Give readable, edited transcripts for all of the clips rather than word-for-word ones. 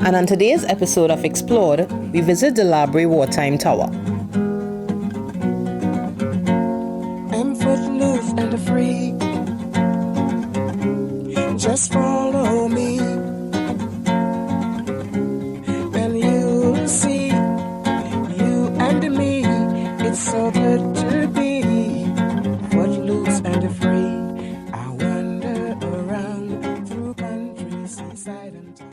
And on today's episode of Explored, we visit the Brea Wartime Tower. I'm footloose and free. Just follow me, and you'll see, you and me, it's so good to be footloose and free. I wander around through country, seaside and town.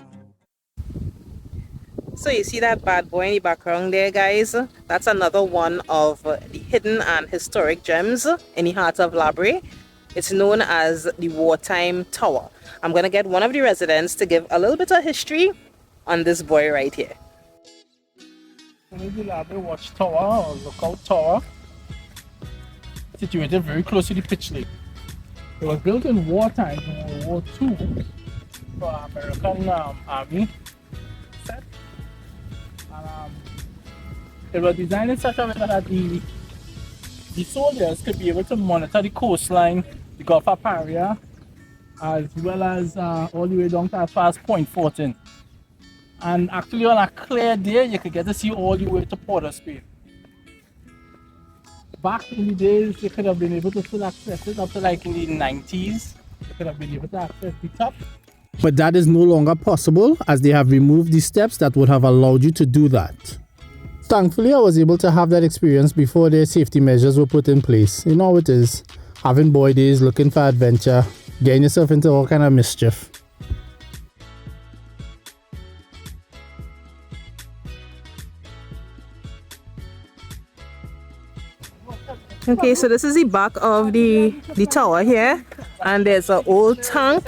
So you see that bad boy in the background there, guys? That's another one of the hidden and historic gems in the heart of Brea. It's known as the Wartime Tower. I'm going to get one of the residents to give a little bit of history on this boy right here. This is the Brea Watchtower or Lookout Tower, situated very close to the pitch lake. It was built in wartime, in World War II, for American Army set. And, it was designed in such a way that the soldiers could be able to monitor the coastline, the Gulf of Paria, as well as all the way down to as far as Point 14. And actually on a clear day, you could get to see all the way to Port of Spain. Back in the days, you could have been able to still access it up to like in the 90s. You could have been able to access the top. But that is no longer possible as they have removed the steps that would have allowed you to do that. Thankfully, I was able to have that experience before their safety measures were put in place. You know how it is, having boy days, looking for adventure, getting yourself into all kind of mischief. Okay, so this is the back of the tower here, and there's an old tank.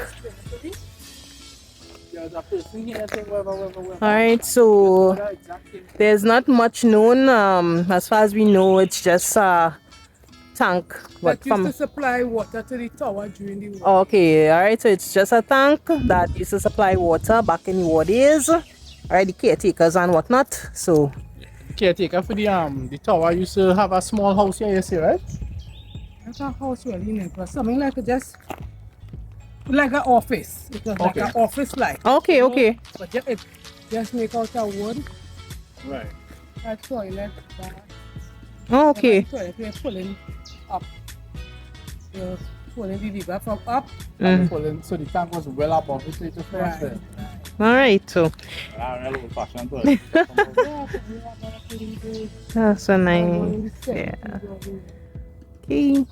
Alright, so there's not much known. As far as we know, it's just a tank. That used to supply water to the tower during the war. Okay, alright, so it's just a tank that used to supply water back in the war days. Alright, the caretakers and whatnot. So Caretaker for the tower used to have a small house here, you see, right? That's a house really, it was something like like an office. It was like an office like. okay, okay. But it just make out of wood. Right. A toilet. Oh, okay. Toilet we're pulling up. You're pulling the river from up. So the tank was well above it, so it was fresh there. Alright, so that's so nice. Yeah. Okay.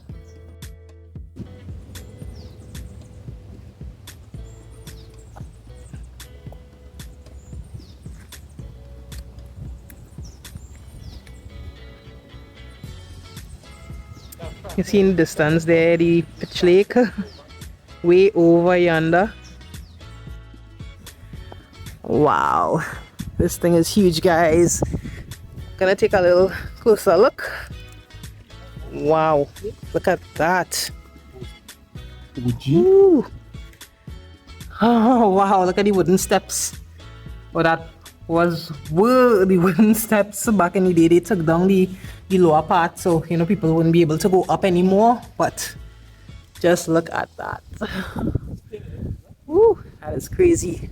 You see in the distance there the pitch lake way over yonder. Wow, this thing is huge, guys. Gonna take a little closer look. Wow, look at that. Ooh. Oh wow, look at the wooden steps. Oh, that were the wooden steps back in the day. They took down the lower part, so you know people wouldn't be able to go up anymore. But just look at that. Ooh, that is crazy.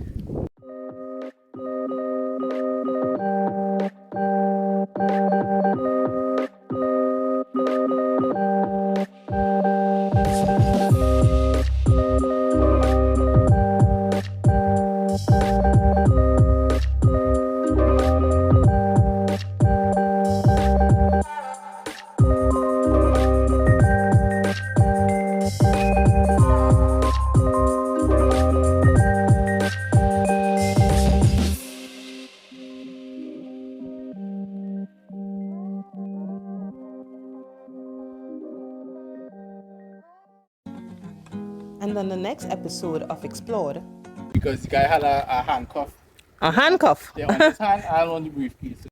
And then the next episode of Explored. Because the guy had a handcuff. A handcuff? Yeah, on his hand and on the briefcase.